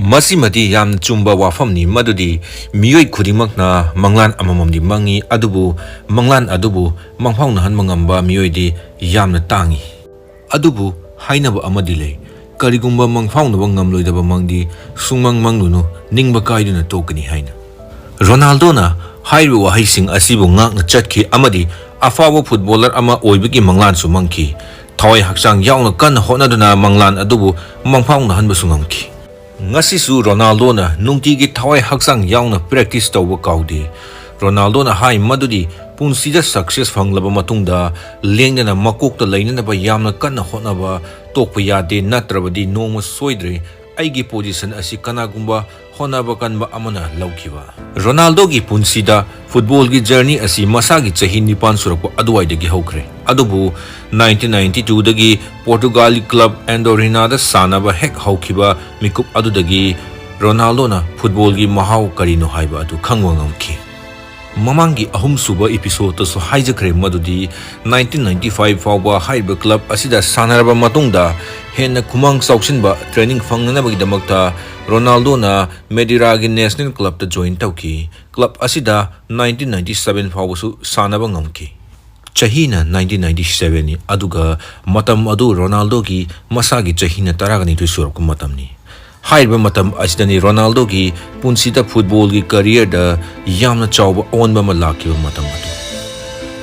Masimadi yam chumba wafamni madudi miyoi khudimakna manglan amamamdi mangi adubu manglan adubu mangphawna han mangamba miyoidi yamna tangi adubu hainaba amadi lei karigumba mangphawna ngamloidaba mangdi sungmang manglunu ningba kaiduna tokani haina Ronaldo na hairu wahaising asibu ngakna chatki amadi afawa footballer ama oibigi manglan su mangki thawai haksang yauna kan honaduna manglan adubu mangphawna hanba sungamki ngasisu Ronaldo na nungtigi thawai haksang yauna practice tawba kaudi Ronaldo na hai madudi punsida success fanglaba matungda lengnana makokta lainanaba yamna kanna honaba tokpa yade natrabadi noma soidre aigi position asi kanagumba honaba kanba amana laukiba Ronaldo gi punsida football gi journey asi masagi chahi nipan surakwa aduwai dagi hokre adubu 1992 dagi Portugal club Andorina da sanaba hek haukiba mikup adudagi Ronaldo na football gi mahau karino haiba adu khangwa ngamki mamangi ahum suba episode so haijakre madudi 1995 fawba haiba club asida sanaraba matungda henna kumang sauksinba training fangnanabagi damakta Ronaldo na Madeira national club ta join tauki club asida 1997 fawsu sanaba ngamki chahina 1997 ni aduga matam adu Ronaldo gi masagi chahina taragani tu surku matamni haiba matam asidani Ronaldo gi punsida football gi career da yamna chawba onba malaki matam adu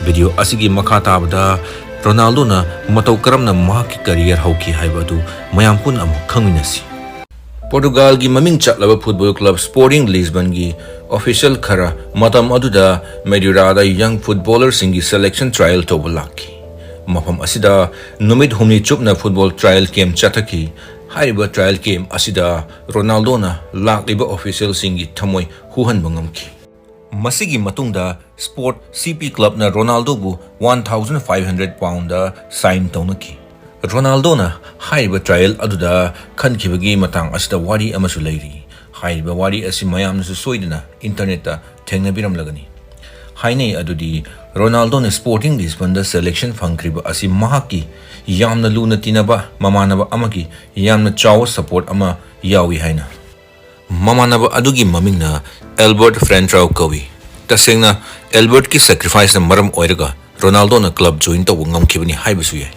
video asigi makata abda Ronaldo na matau karamna mahaki career hauki haiba du mayam pun amu khanginasi Portugal gi maming chatlaba football club Sporting Lisbon gi official khara matam aduda Madeira da young footballer singi selection trial tobalaki mafam asida numit humni chupna football trial game chataki haiba trial game asida Ronaldo na lakliba official singi thamoi huhan bangamki masigi matungda sport CP club na Ronaldo bu 1500 pound da sign taunaki Ronaldo na haiba trial aduda khankibagi matang asida wari amasu leiri haiba wari asi mayamna su soidina internet ta thengnabiram lagani hainei adudi Ronaldo na Sporting Lisbon da selection fangkriba asi mahaki yamna luna tinaba mamanaba amagi yamna chawa support ama yawi haina mamanaba adugi mamingna Albert Frentrau kawi tasengna Albert ki sacrifice na maram oiraga Ronaldo na club join taw ngamkhibani haibasu yai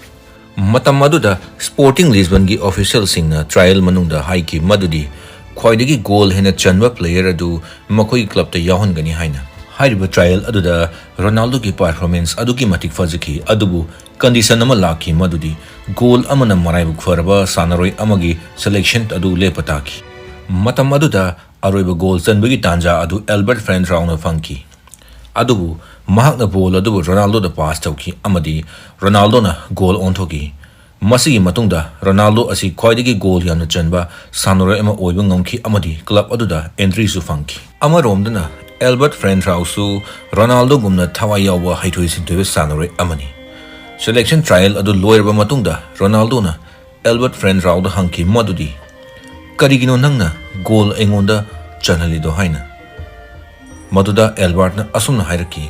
matam aduda Sporting Lisbon gi official singna trial manungda haiki madudi khwaidagi goal hena chanwa player adu makoi club ta yahon gani haina haiba trial aduda Ronaldo ki performance adugi matik faziki adubu condition ama laki madudi goal amana maraibu khwarba sanaroi amagi selection adu lepataki matam aduda aroiba goal chanbagi tanja adu Albert Frentrau na fangki adubu mahakna ball adubu Ronaldo da pass tauki amadi Ronaldo na goal onthoki masigi matungda Ronaldo asi khwaidagi goal yamna chanba sanaroi ama oiba ngamki amadi club aduda entry su fangki amaromdana Albert Frentrau su Ronaldo gumna thawai yawa haithoi sintwe sanaroi amani selection trial adu loirba matungda Ronaldo na Albert Frentrau da hangki madudi karigino nangna goal engonda chanalido haina maduda Albert na asumna hairaki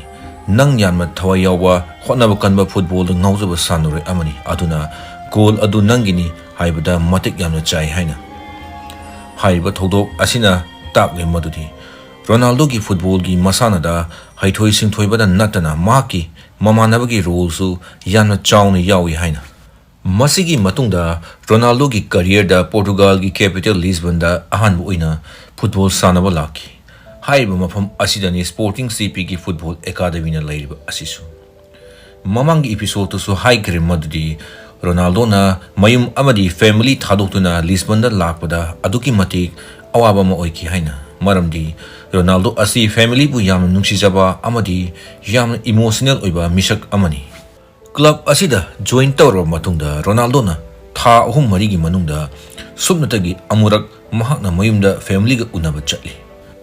nang yanma thawai yawa hotnaba kanba football da ngaujaba sanaroi amani aduna goal adu nangini haibada matik yamna chai haina haiba thodok asina takle madudi Ronaldo gi football gi masana da haithoi singthoi bada natana maki mamanabagi role su yana chawna yawi haina masigi matungda Ronaldo gi career da Portugal gi capital Lisbon da ahanbu oina football sanaba laki haiba mafam asidani Sporting CP gi football academy na lairiba asisu mamangi episode su haigre madudi Ronaldo na mayum amadi family thadoktuna Lisbon da lakpada aduki matik awaba ma oiki haina maramdi Ronaldo asi family bu yam nungsijaba amadi yam emotional oiba misak amani club asida join tawro matungda Ronaldo na tha ahum mari gi manungda subnatagi amurak mahakna mayumda family ga unaba chatli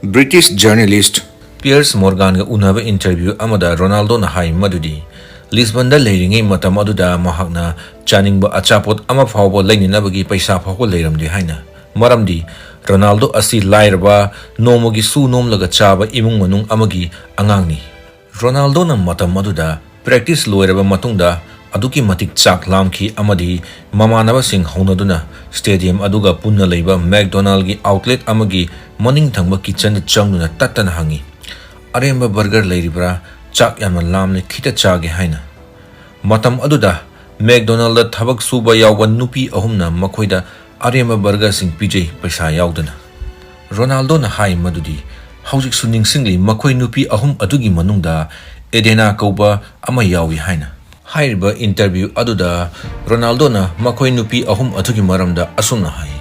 British journalist Piers Morgan ga unaba interview amada Ronaldo na hai madudi Lisbon da leiringe matam aduda mahakna chaningba achapot ama phawbo laininabagi paisa phawko leiramdi haina maramdi Ronaldo asi lairba nomogi su nomlaga chaba imung manung amagi angangni Ronaldo na matam aduda practice loiraba matungda aduki matik chak lamki amadi mamanaba sing haunaduna stadium aduga punna leiba McDonald gi outlet amagi morning thangba kitchen changduna tatana hangi aremba burger leiribra chak yamna lamne khita chage haina matam aduda McDonald da thabak suba yawba nupi ahumna makhoida aremba burger sing pijay paisa yawdana Ronaldo na hai madudi haujik suning singli makhoi nupi ahum adugi manungda edena kauba ama yawi haina hairiba interview aduda Ronaldo na makhoi nupi ahum adugi maramda asumna hai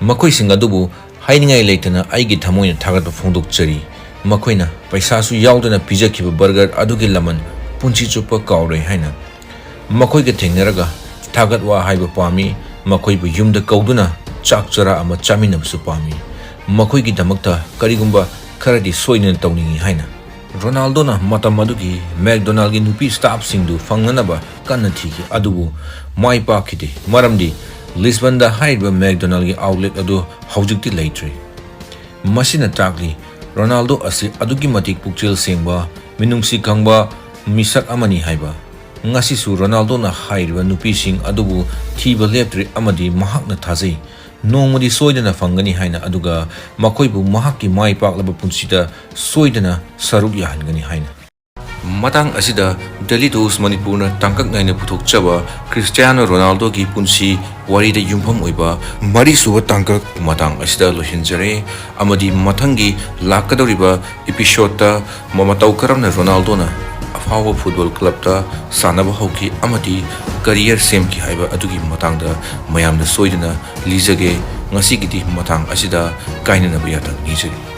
makhoi sing adubu hainingai leitana aigi thamoina thagat phongdok chari makhoina paisa su yawdana pijakhiba burger adugi laman punchi chupa kaure haina makhoi ge thengnaraga thagat wa haiba pami makhoi bu yumda kauduna chak chara ama chaminam su pami makhoi gi damakta karigumba kharadi soina tawningi haina Ronaldo na matamadugi McDonald gi nupi staff singdu fangnanaba kanna thigi adubu mai pa khide maramdi Lisbon da haiba McDonald gi outlet adu haujikti leitre masina takli Ronaldo asi adugi matik pukchel sengba minungsi kangba misak amani haiba ngasi su Ronaldo na haiba nupi sing adubu thiba leptre amadi mahakna thazai nongmadi soidana fangani haina aduga makoibu mahakki mai paklaba punsida soidana saruk yahangani haina matang asida Daily Dose Manipurna tangkak naina puthokchaba Cristiano Ronaldo gi punshi wari da yumpham oiba mari suwa tangkak matang asida lohinjare amadi mathangi lakadoriba episode ta mamatau karamna Ronaldo na afawa football club ta sanaba hoki amadi career sem ki haiba adugi matangda mayamna soidana lijage ngasi gidi matang asida kainana bayata nijari